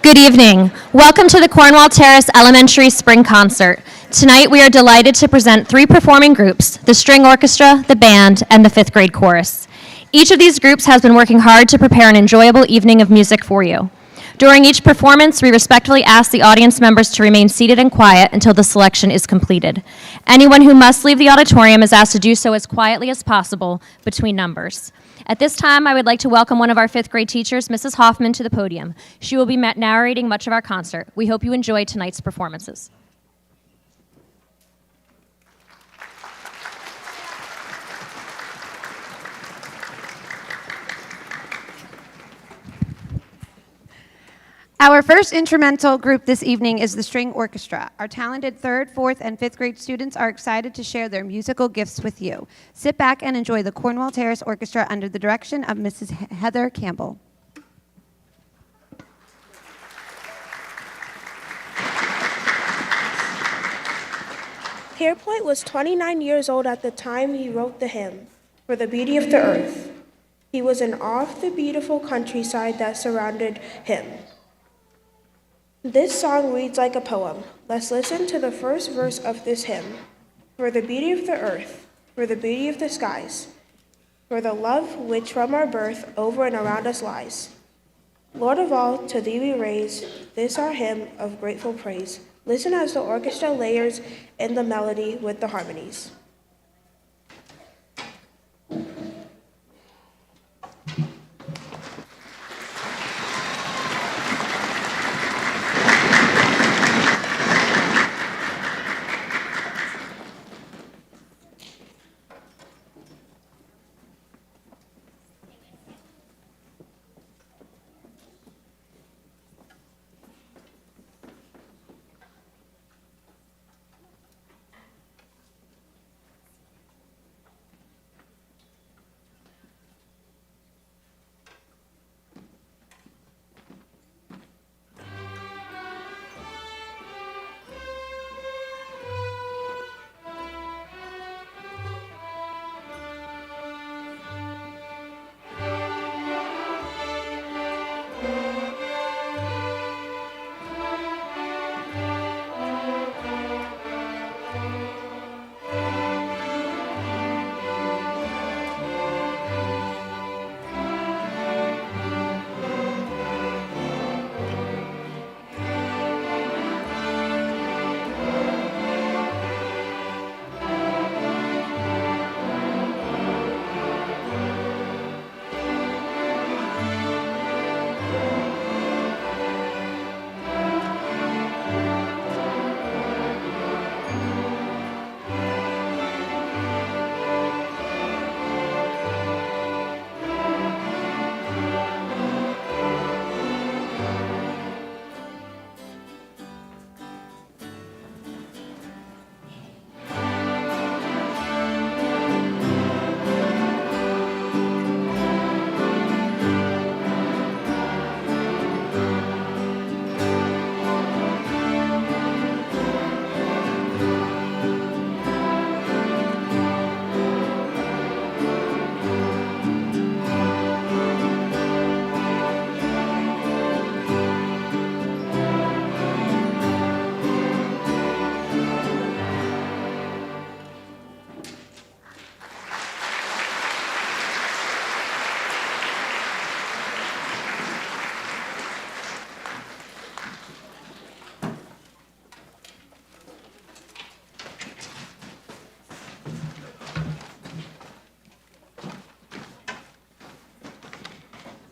Good evening. Welcome to the Cornwall Terrace Elementary Spring Concert. Tonight we are delighted to present three performing groups, the string orchestra, the band, and the fifth grade chorus. Each of these groups has been working hard to prepare an enjoyable evening of music for you. During each performance, we respectfully ask the audience members to remain seated and quiet until the selection is completed. Anyone who must leave the auditorium is asked to do so as quietly as possible between numbers. At this time, I would like to welcome one of our fifth grade teachers, Mrs. Hoffman, to the podium. She will be narrating much of our concert. We hope you enjoy tonight's performances. Our first instrumental group this evening is the String Orchestra. Our talented 3rd, 4th, and 5th grade students are excited to share their musical gifts with you. Sit back and enjoy the Cornwall Terrace Orchestra under the direction of Mrs. Heather Campbell. Pierpoint was 29 years old at the time he wrote the hymn, For the Beauty of the Earth. He was in awe of the beautiful countryside that surrounded him. This song reads like a poem. Let's listen to the first verse of this hymn. For the beauty of the earth, for the beauty of the skies, for the love which from our birth over and around us lies. Lord of all, to thee we raise this our hymn of grateful praise. Listen as the orchestra layers in the melody with the harmonies.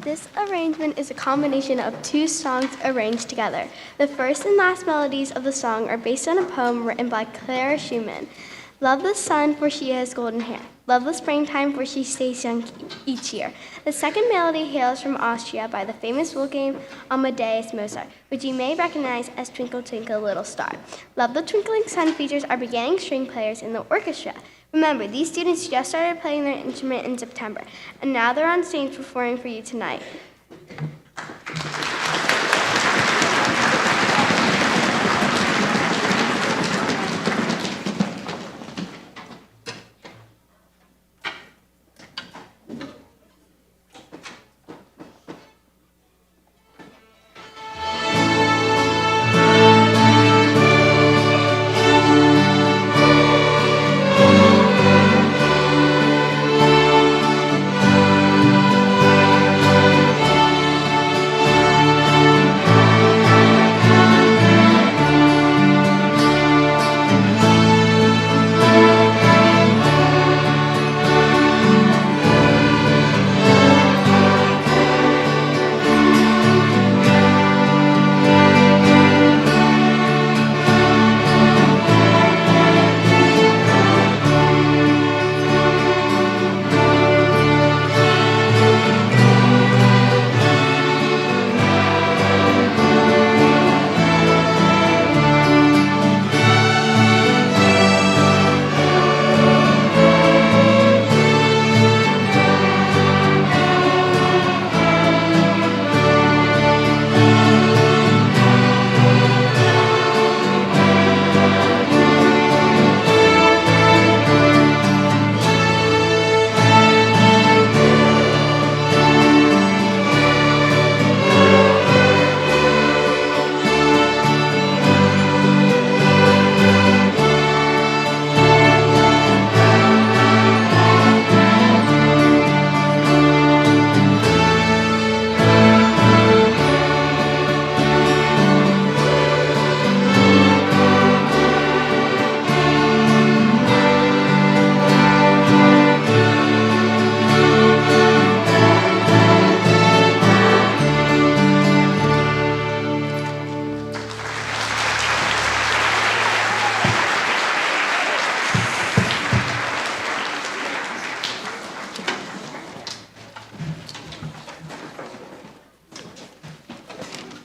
This arrangement is a combination of two songs arranged together. The first and last melodies of the song are based on a poem written by Clara Schumann. Love the sun, for she has golden hair. Love the springtime, for she stays young each year. The second melody hails from Austria by the famous Wolfgang Amadeus Mozart, which you may recognize as Twinkle Twinkle Little Star. Love the Twinkling Sun features our beginning string players in the orchestra. Remember, these students just started playing their instrument in September, and now they're on stage performing for you tonight.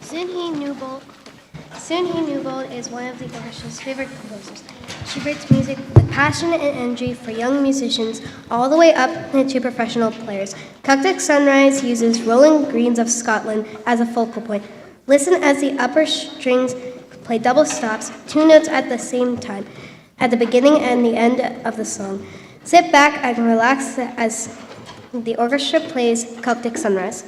Soon He Newbold is one of the orchestra's favorite composers. She writes music with passion and energy for young musicians all the way up to professional players. Celtic Sunrise uses rolling greens of Scotland as a focal point. Listen as the upper strings play double stops, two notes at the same time, at the beginning and the end of the song. Sit back and relax as the orchestra plays Celtic Sunrise.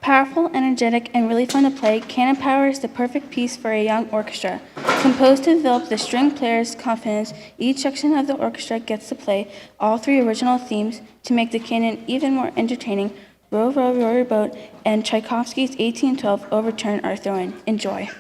Powerful, energetic, and really fun to play, Cannon Power is the perfect piece for a young orchestra. Composed to develop the string player's confidence, each section of the orchestra gets to play all three original themes to make the canon even more entertaining. Row, row, row your boat, and Tchaikovsky's 1812 Overture are thrown in. Enjoy.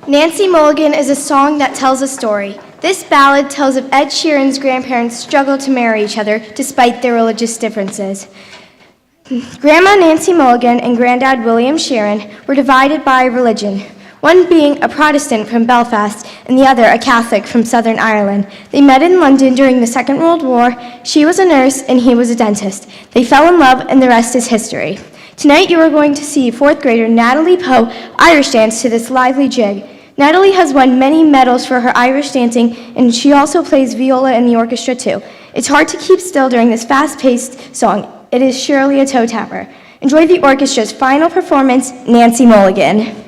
Nancy Mulligan is a song that tells a story. This ballad tells of Ed Sheeran's grandparents' struggle to marry each other despite their religious differences. Grandma Nancy Mulligan and Granddad William Sheeran were divided by religion, one being a Protestant from Belfast and the other a Catholic from Southern Ireland. They met in London during the Second World War. She was a nurse and he was a dentist. They fell in love and the rest is history. Tonight you are going to see fourth grader Natalie Poe Irish dance to this lively jig. Natalie has won many medals for her Irish dancing, and she also plays viola in the orchestra too. It's hard to keep still during this fast-paced song. It is surely a toe tapper. Enjoy the orchestra's final performance, Nancy Mulligan.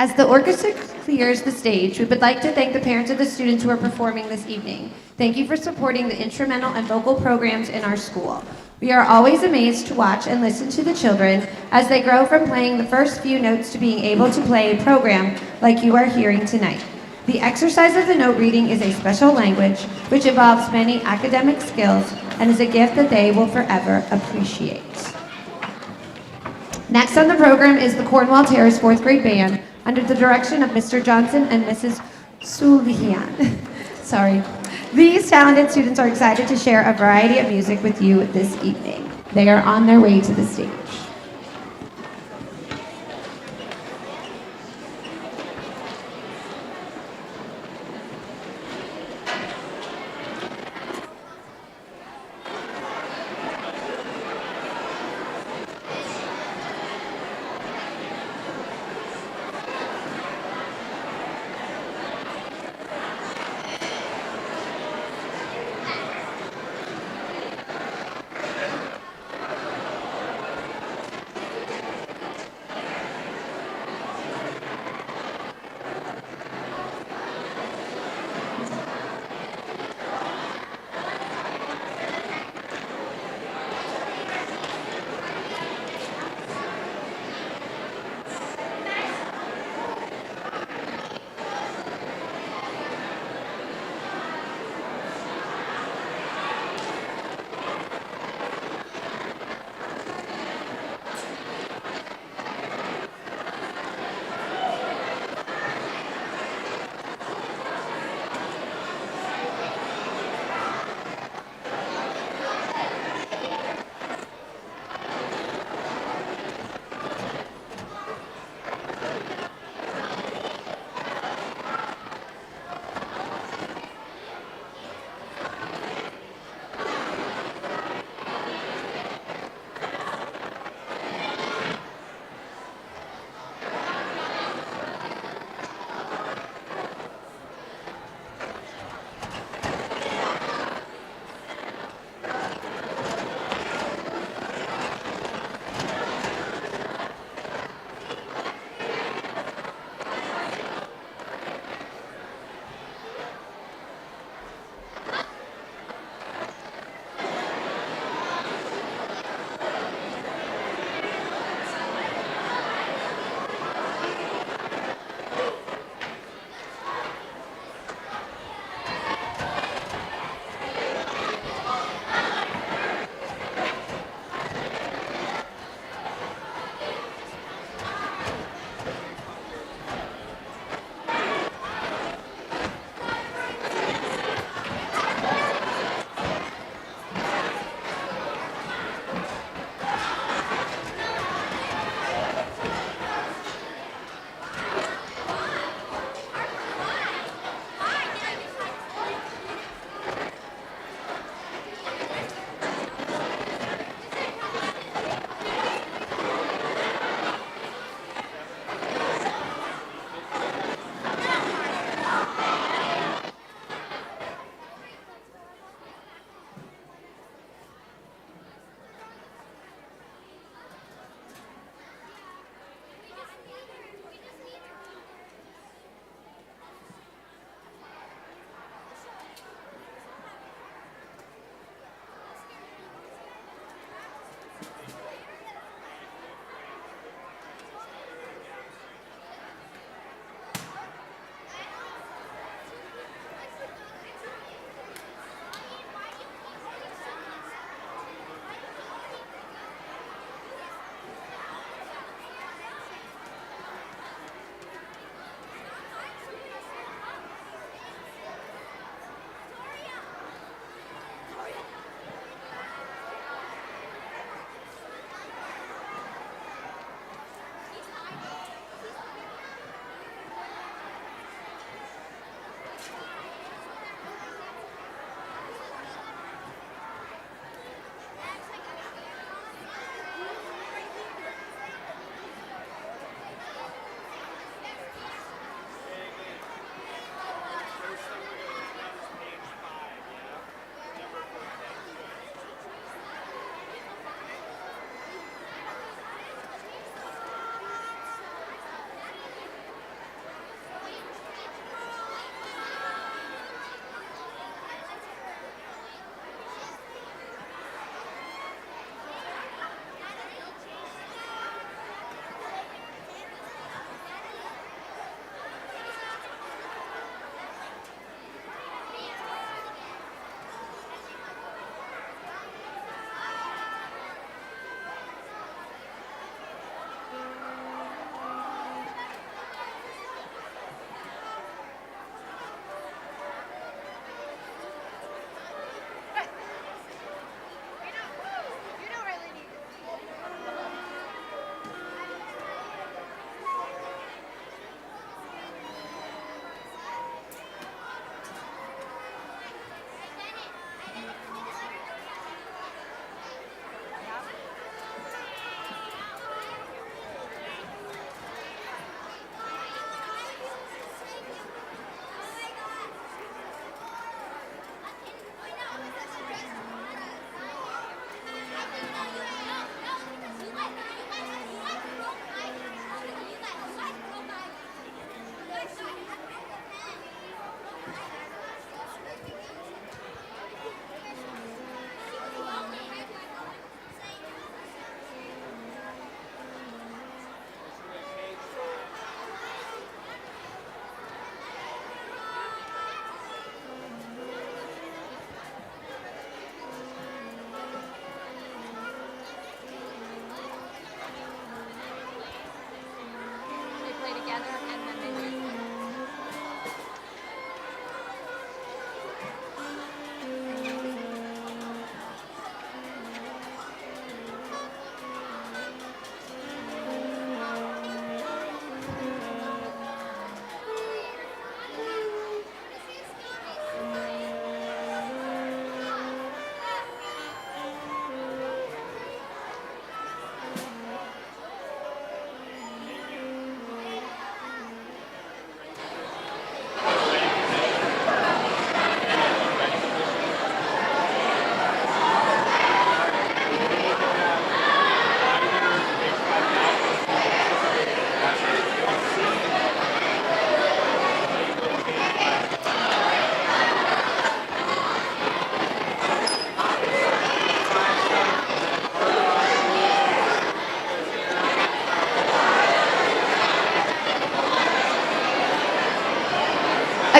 As the orchestra clears the stage, we would like to thank the parents of the students who are performing this evening. Thank you for supporting the instrumental and vocal programs in our school. We are always amazed to watch and listen to the children as they grow from playing the first few notes to being able to play a program like you are hearing tonight. The exercise of the note reading is a special language which involves many academic skills and is a gift that they will forever appreciate. Next on the program is the Cornwall Terrace fourth grade band under the direction of Mr. Johnson and Mrs. Sulihan. Sorry. These talented students are excited to share a variety of music with you this evening. They are on their way to the stage.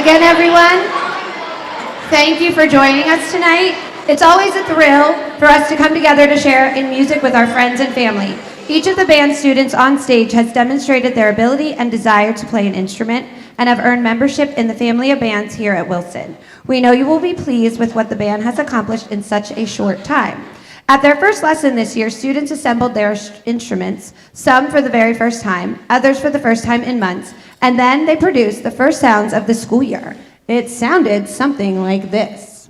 Again, everyone, thank you for joining us tonight. It's always a thrill for us to come together to share in music with our friends and family. Each of the band students on stage has demonstrated their ability and desire to play an instrument and have earned membership in the family of bands here at Wilson. We know you will be pleased with what the band has accomplished in such a short time. At their first lesson this year, students assembled their instruments, some for the very first time, others for the first time in months, and then they produced the first sounds of the school year. It sounded something like this.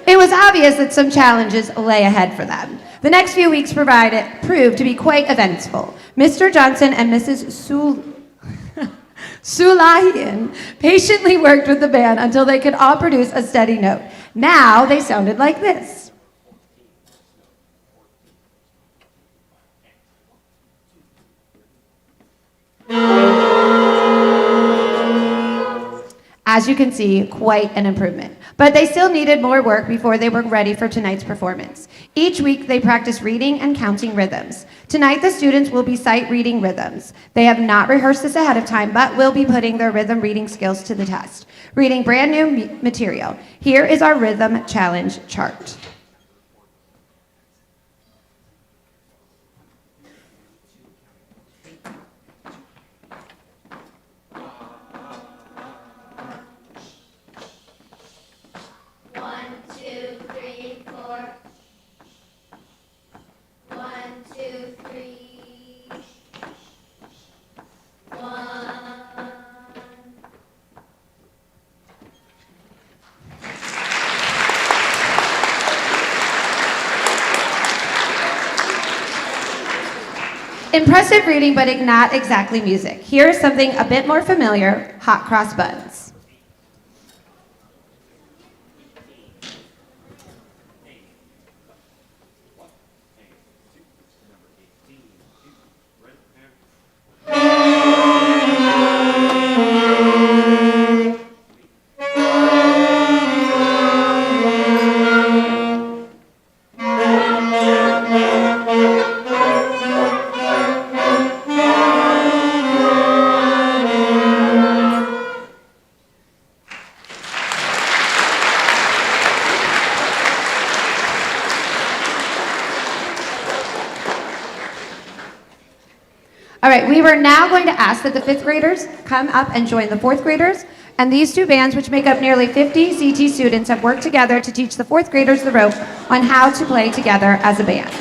It was obvious that some challenges lay ahead for them. The next few weeks proved to be quite eventful. Mr. Johnson and Mrs. Sulahian patiently worked with the band until they could all produce a steady note. Now they sounded like this. As you can see, quite an improvement. But they still needed more work before they were ready for tonight's performance. Each week, they practice reading and counting rhythms. Tonight, the students will be sight reading rhythms. They have not rehearsed this ahead of time, but will be putting their rhythm reading skills to the test, reading brand new material. Here is our rhythm challenge chart. Impressive reading, but not exactly music. Here is something a bit more familiar, hot cross buns. All right, we were now going to ask that the fifth graders come up and join the fourth graders. And these two bands, which make up nearly 50 CT students, have worked together to teach the fourth graders the rope on how to play together as a band.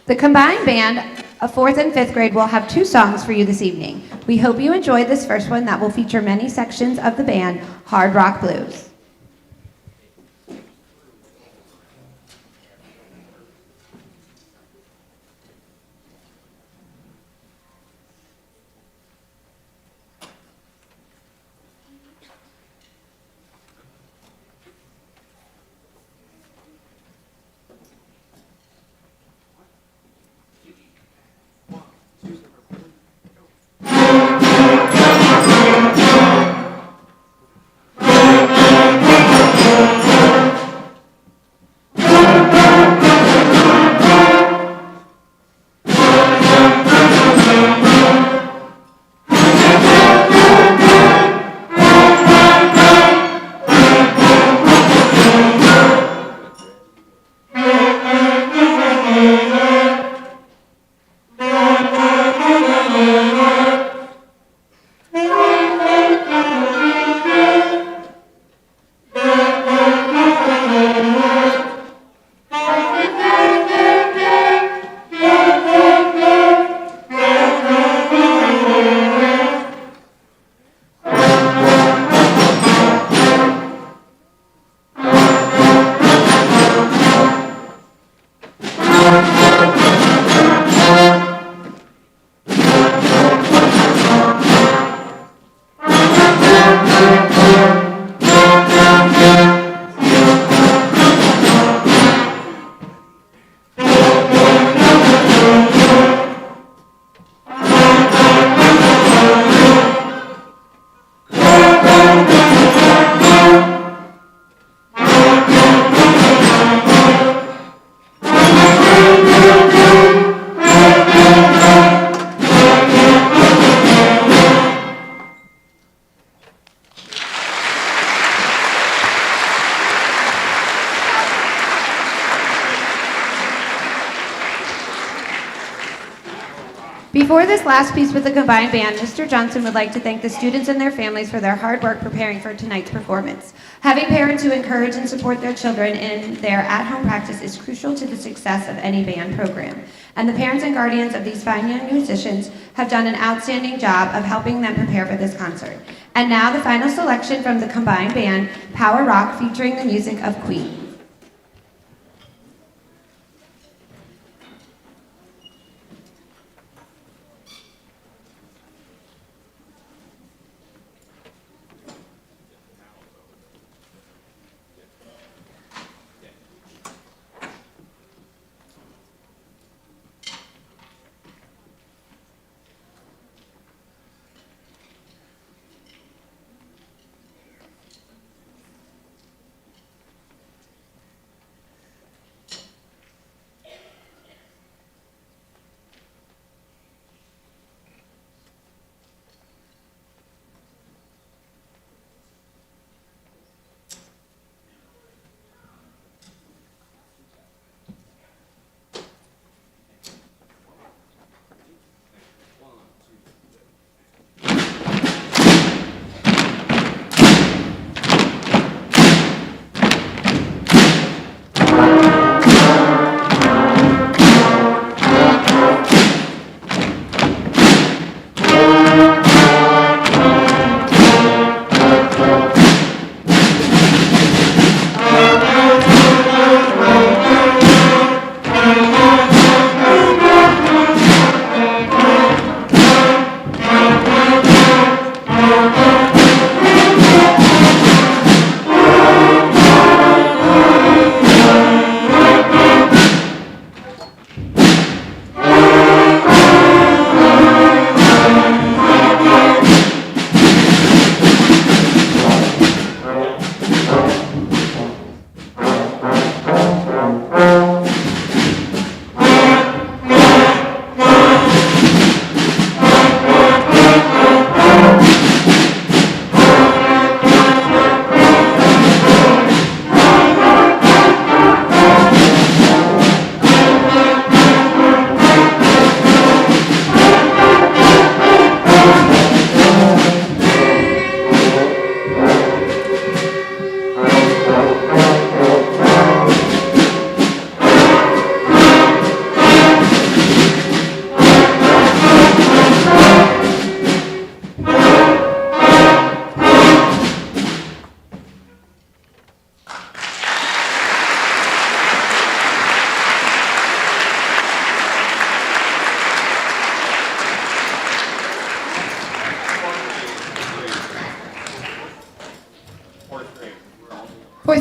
The combined band of 4th and 5th grade will have 2 songs for you this evening. We hope you enjoy this first one that will feature many sections of the band, Hard Rock Blues. Before this last piece with the combined band, Mr. Johnson would like to thank the students and their families for their hard work preparing for tonight's performance. Having parents who encourage and support their children in their at-home practice is crucial to the success of any band program. And the parents and guardians of these fine young musicians have done an outstanding job of helping them prepare for this concert. And now the final selection from the combined band, Power Rock, featuring the music of Queen.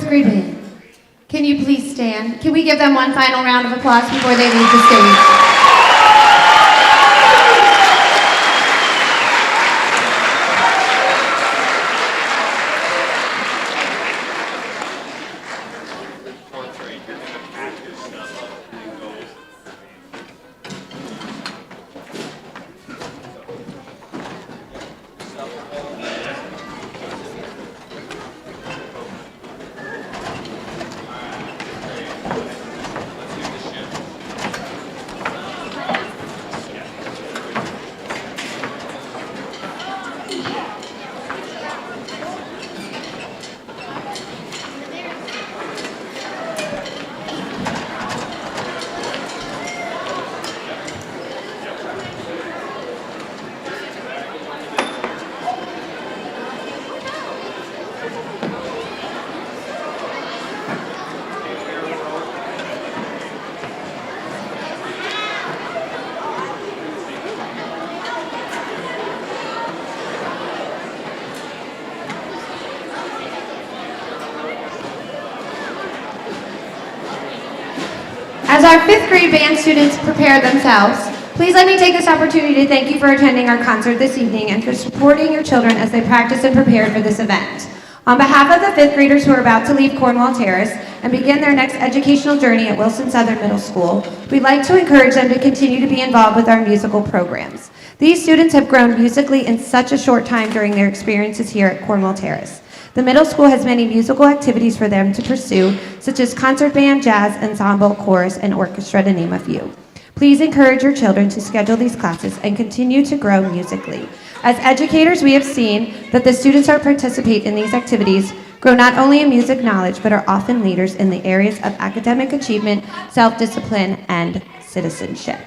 grade band. Can you please stand? Can we give them one final round of applause before they leave the stage? As our fifth grade band students prepare themselves, please let me take this opportunity to thank you for attending our concert this evening and for supporting your children as they practice and prepare for this event. On behalf of the fifth graders who are about to leave Cornwall Terrace and begin their next educational journey at Wilson Southern Middle School, we'd like to encourage them to continue to be involved with our musical programs. These students have grown musically in such a short time during their experiences here at Cornwall Terrace. The middle school has many musical activities for them to pursue, such as concert band, jazz, ensemble, chorus, and orchestra, to name a few. Please encourage your children to schedule these classes and continue to grow musically. As educators, we have seen that the students who participate in these activities grow not only in music knowledge, but are often leaders in the areas of academic achievement, self-discipline, and citizenship.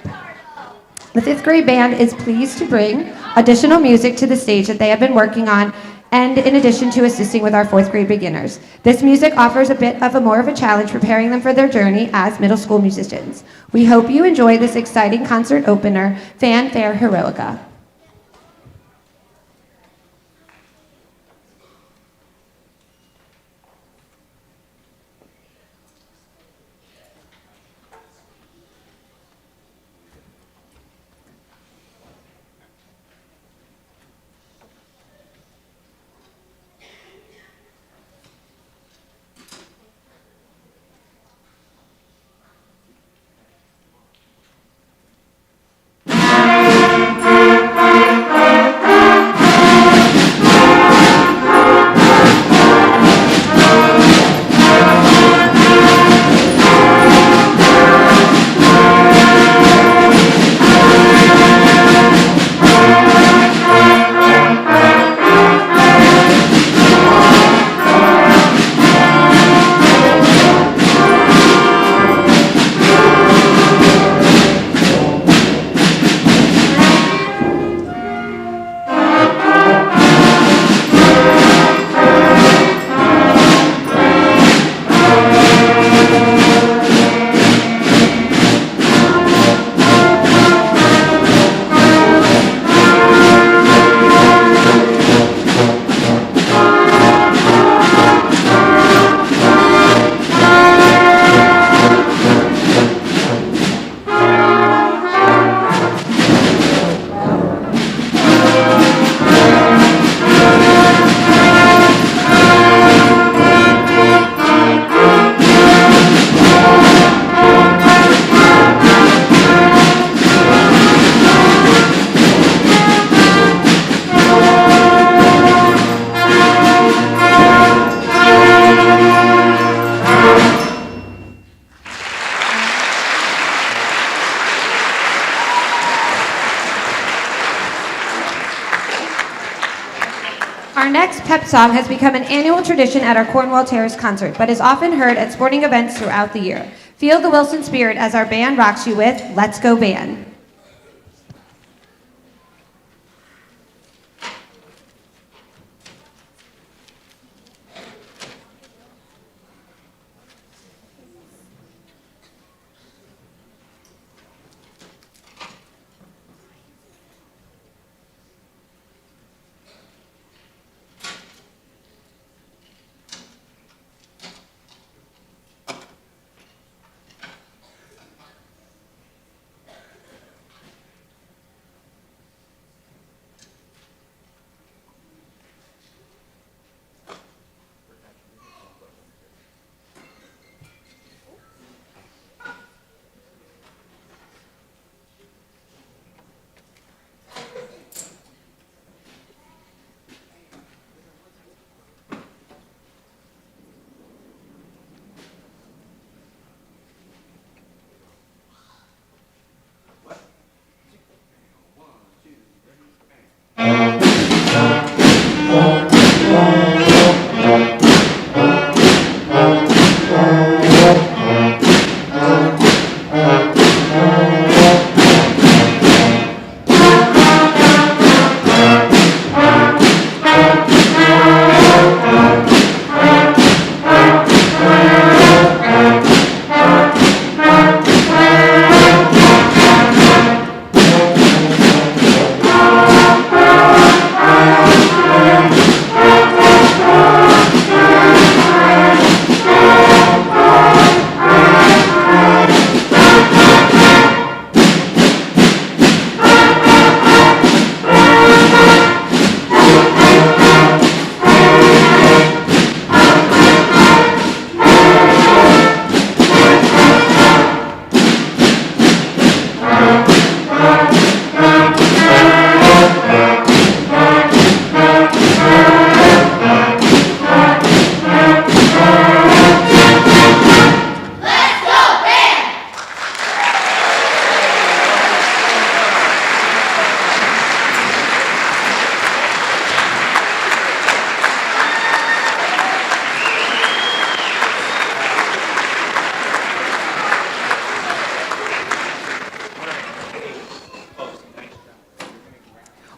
The fifth grade band is pleased to bring additional music to the stage that they have been working on, and in addition to assisting with our fourth grade beginners. This music offers a bit of more of a challenge, preparing them for their journey as middle school musicians. We hope you enjoy this exciting concert opener, Fanfare Heroica. Our next pep song has become an annual tradition at our Cornwall Terrace concert, but is often heard at sporting events throughout the year. Feel the Wilson spirit as our band rocks you with Let's Go Band.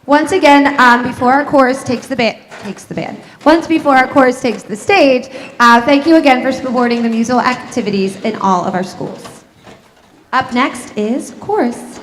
Once again, before our chorus takes the stage, thank you again for supporting the musical activities in all of our schools. Up next is chorus.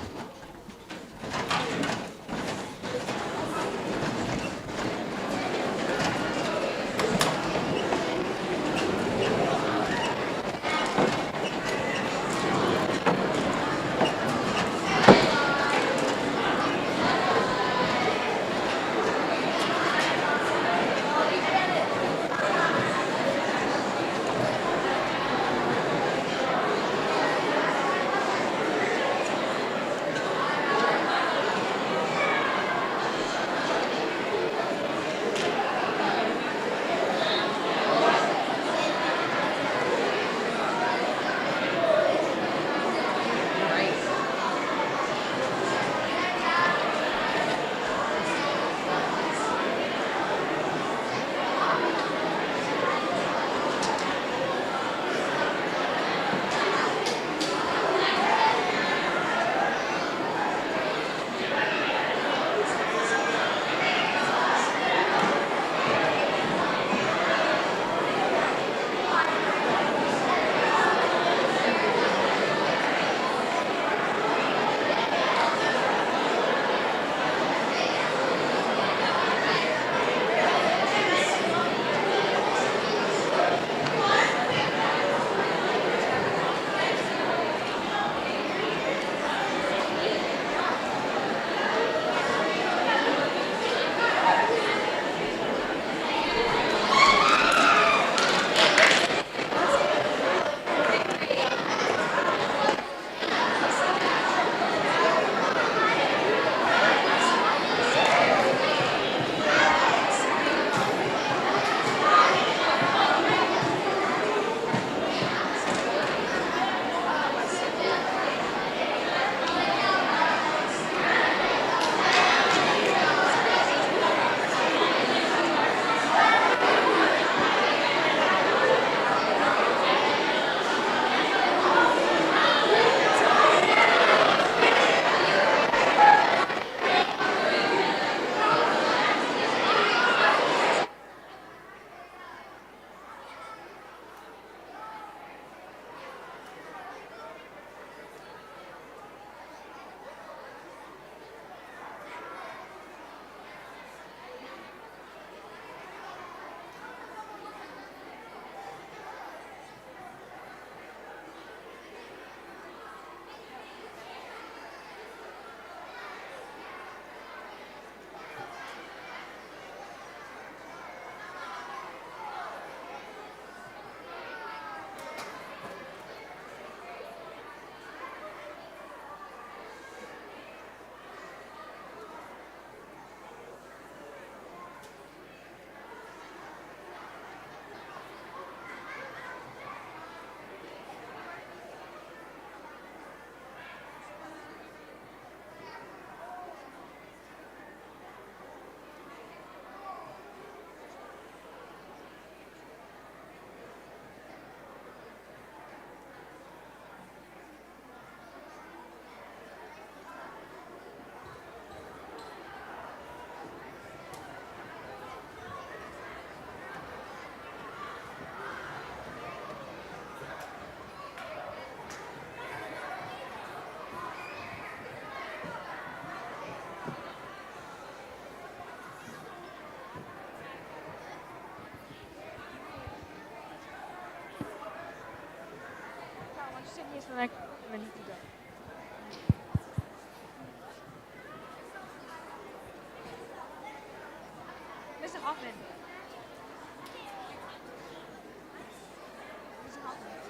Mrs. Hoffman.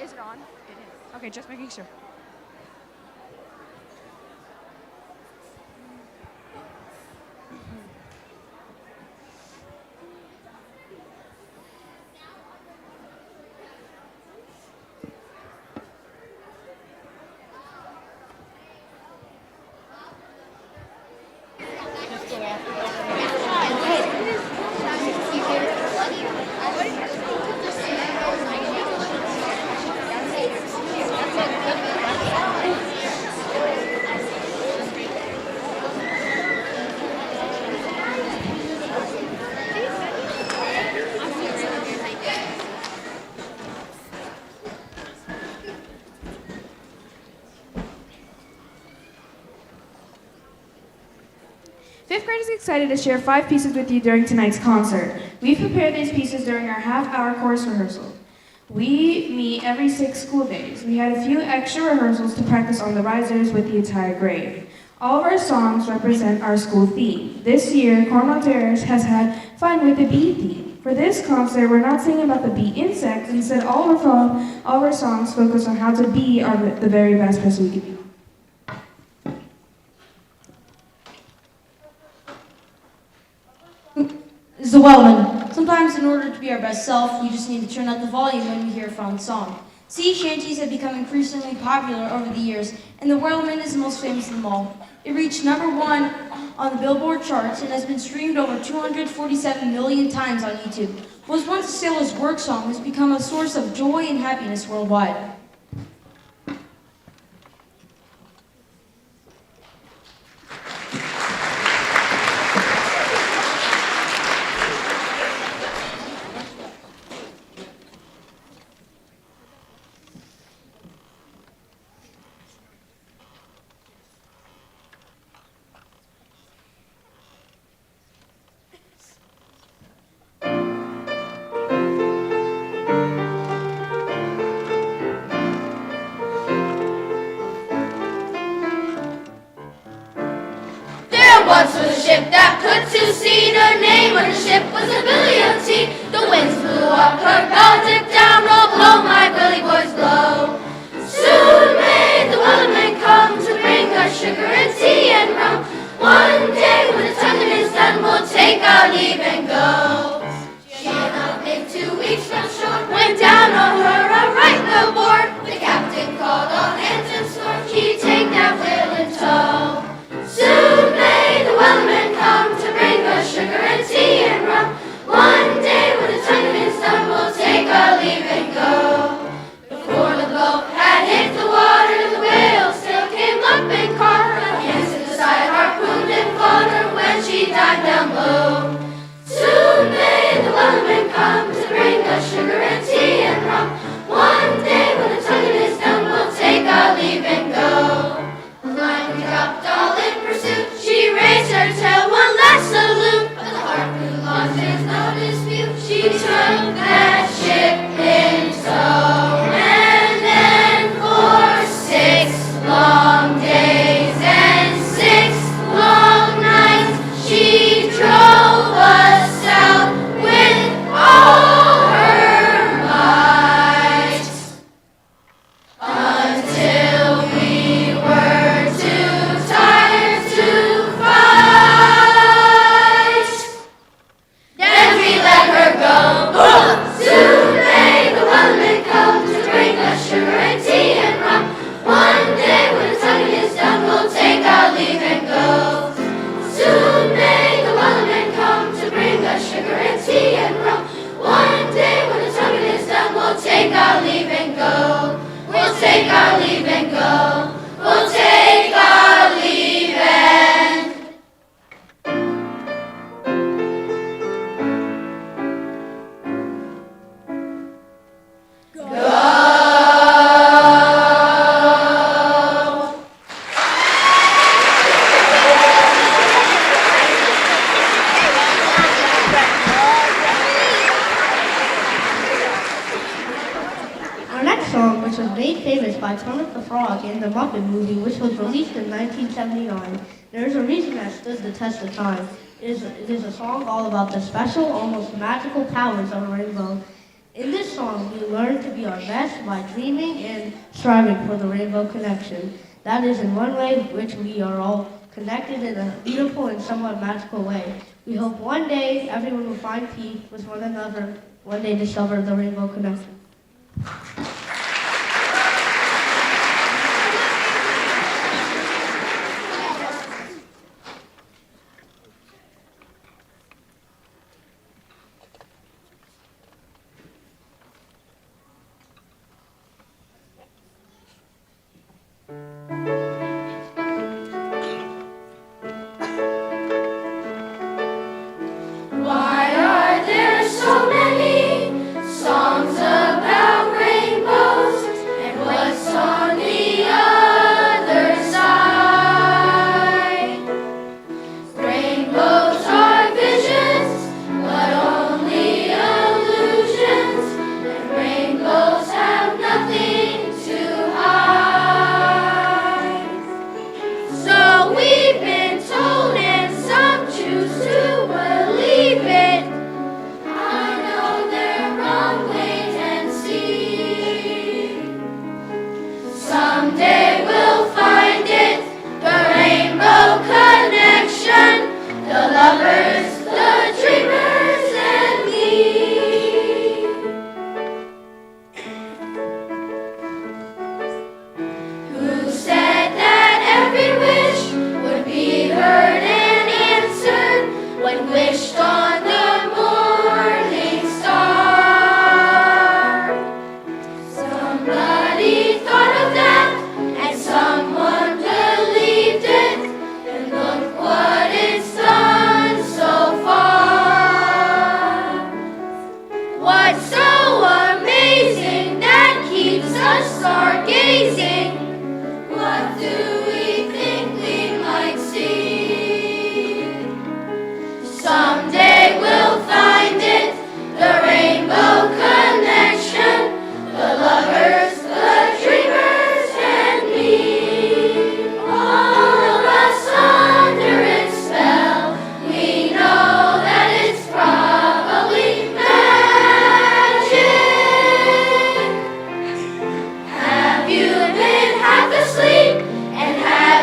Is it on? It is. Okay, just making sure. Fifth grade is excited to share 5 pieces with you during tonight's concert. We've prepared these pieces during our half-hour chorus rehearsal. We meet every 6 school days. We had a few extra rehearsals to practice on the risers with the entire grade. All of our songs represent our school theme. This year, Cornwall Terrace has had fun with the bee theme. For this concert, we're not singing about the bee insects. Instead, all of our songs focus on how to be the very best person we can be. Is the Wellman. Sometimes in order to be our best self, we just need to turn up the volume when we hear a fun song. Sea shanties have become increasingly popular over the years, and the Wellman is the most famous of them all. It reached #1 on the Billboard charts and has been streamed over 247 million times on YouTube. What was once a sailor's work song has become a source of joy and happiness worldwide. Once was a ship that put to sea. The name of the ship was the Billy of Tea. The winds blew up her bow, dipped down, roll, blow, my Billy boys blow. Soon may the Wellerman come to bring us sugar and tea and rum. One day when the tonguing is done, we'll take our leave and go. She had not been 2 weeks from shore, went down on her a right whale board. The captain called all hands and swore he'd take that whale in tow. Soon may the Wellerman come to bring us sugar and tea and rum. One day when the tonguing is done, we'll take our leave and go. Before the boat had hit the water, the whale still came up and caught her. Hands to the side, harpooned and fought her when she dived down low. Soon may the Wellerman come to bring us sugar and tea and rum. One day when the tonguing is done, we'll take our leave and go. Line we dropped all in pursuit. She raised her tail one last salute, but the harpoon lost, there's no dispute. She took that ship in tow, and then for 6 long days and 6 long nights, she drove us south with all her might, until we were too tired to fight. Then we let her go. Soon may the Wellerman come to bring us sugar and tea and rum. One day when the tonguing is done, we'll take our leave and go. Soon may the Wellerman come to bring us sugar and tea and rum. One day when the tonguing is done, we'll take our leave and go. We'll take our leave and go. We'll take our leave and go. Our next song, which was made famous by Kermit the Frog in the Muppet movie, which was released in 1979, there's a reason that stood the test of time. It is a song all about the special, almost magical powers of a rainbow. In this song, we learn to be our best by dreaming and striving for the rainbow connection. That is in one way which we are all connected in a beautiful and somewhat magical way. We hope one day everyone will find peace with one another, one day discover the rainbow connection. Why are there so many songs about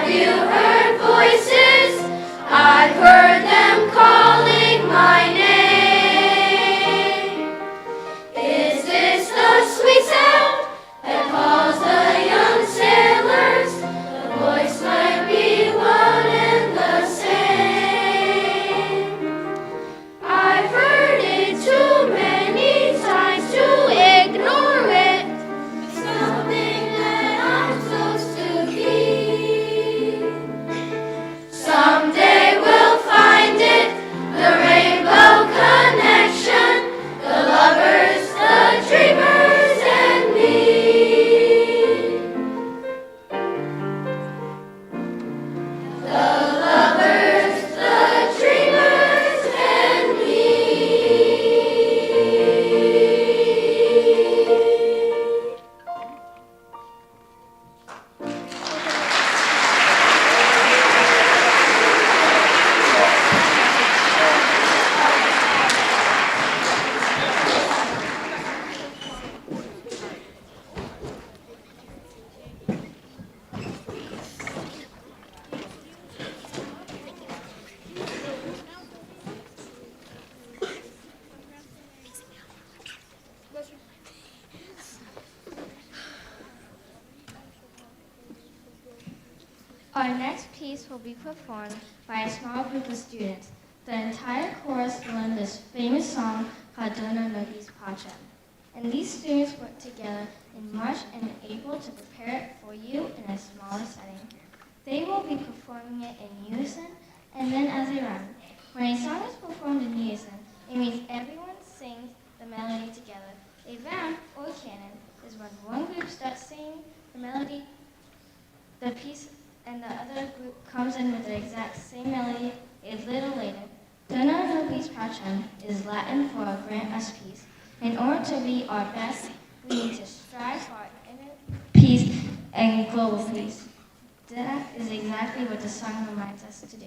Have you heard voices? I've heard them calling my name. Is this the sweet sound that calls the young sailors? The voice might be one and the same. I've heard it too many times to ignore it. It's something that I'm supposed to keep. Someday we'll find it, the rainbow connection, the lovers, the dreamers, and me. The lovers, the dreamers, and me. Our next piece will be performed by a small group of students. The entire chorus learned this famous song called Dona Nobis Pacem. And these students worked together in March and April to prepare it for you in a smaller setting. They will be performing it in unison and then as a rhyme. When a song is performed in unison, it means everyone sings the melody together. A round, or canon, is when one group starts singing the melody, the piece, and the other group comes in with the exact same melody a little later. Dona Nobis Pacem is Latin for grant us peace. In order to be our best, we need to strive for our inner peace and global peace. That is exactly what the song reminds us to do.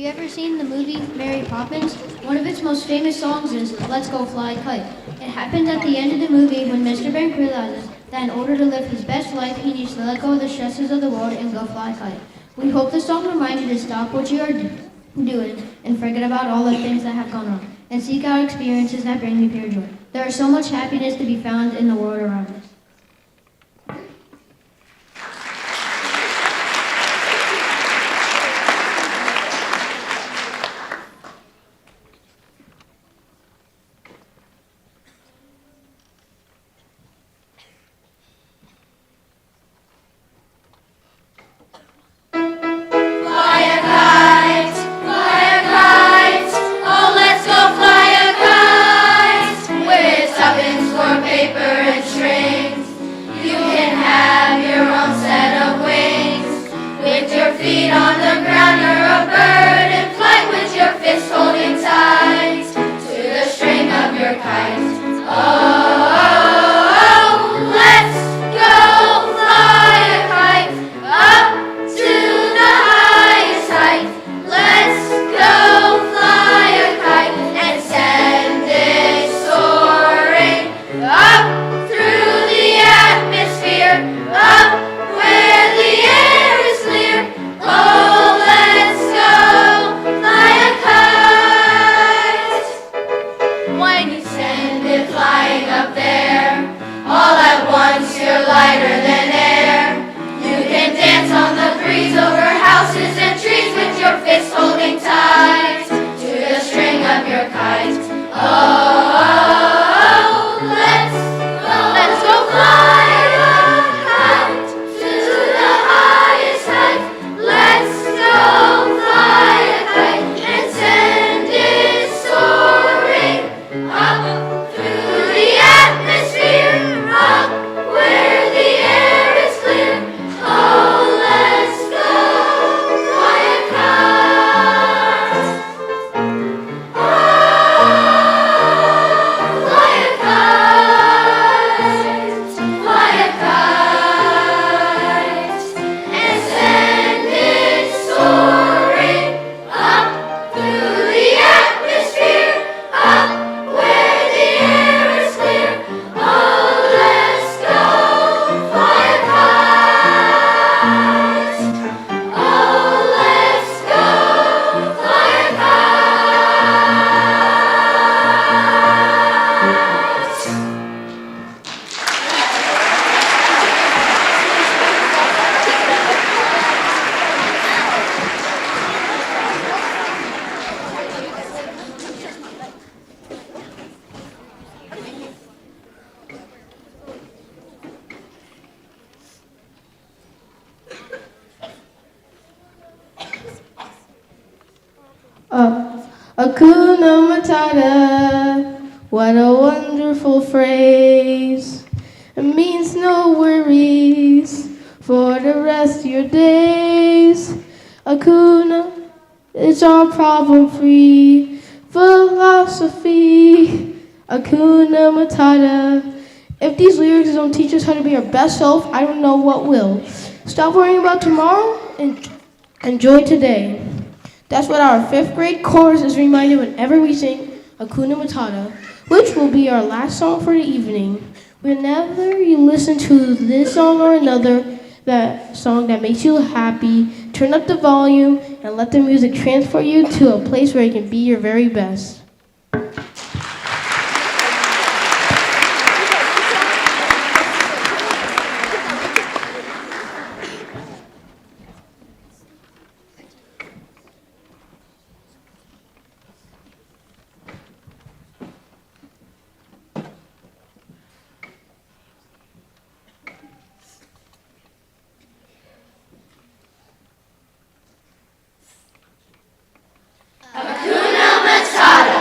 ever seen the movie Mary Poppins? One of its most famous songs is Let's Go Fly a Kite. It happens at the end of the movie when Mr. Bank realizes that in order to live his best life, he needs to let go of the stresses of the world and go fly a kite. We hope the song reminds you to stop what you are doing and forget about all the things that have gone wrong and seek out experiences that bring you pure joy. There is so much happiness to be found in the world around us. Feet on the ground, you're a bird in flight with your fist holding tight to the string of your kite. Oh, let's go fly a kite up to the highest height. Let's go fly a kite and send it soaring up through the atmosphere, up where the air is clear. Oh, let's go fly a kite. When you send it flying up there, all at once you're lighter than air. You can dance on the breeze over houses and trees with your fist holding tight to the string of your kite. Oh, let's go fly a kite to the highest height. Let's go fly a kite and send it soaring up through the atmosphere, up where the air is clear. Oh, let's go fly a kite. Oh, fly a kite, fly a kite, and send it soaring up through the atmosphere, up where the air is clear. Oh, let's go fly a kite. Oh, let's go fly a kite. Hakuna Matata, what a wonderful phrase. It means no worries for the rest of your days. Hakuna, it's all problem-free philosophy. Hakuna Matata. If these lyrics don't teach us how to be our best self, I don't know what will. Stop worrying about tomorrow and enjoy today. That's what our 5th grade chorus is reminded whenever we sing Hakuna Matata, which will be our last song for the evening. Whenever you listen to this song or another, that song that makes you happy, turn up the volume and let the music transport you to a place where you can be your very best. Hakuna Matata.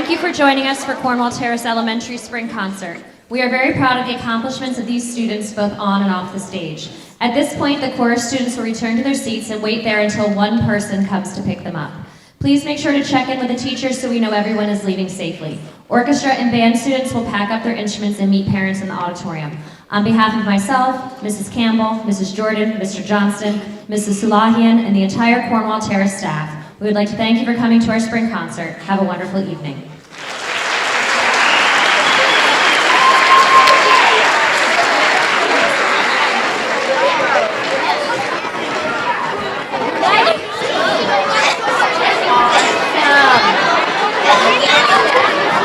Thank you for joining us for Cornwall Terrace Elementary Spring Concert. We are very proud of the accomplishments of these students both on and off the stage. At this point, the chorus students will return to their seats and wait there until one person comes to pick them up. Please make sure to check in with the teachers so we know everyone is leaving safely. Orchestra and band students will pack up their instruments and meet parents in the auditorium. On behalf of myself, Mrs. Campbell, Mrs. Jordan, Mr. Johnston, Mrs. Sulahian, and the entire Cornwall Terrace staff, we would like to thank you for coming to our spring concert. Have a wonderful evening.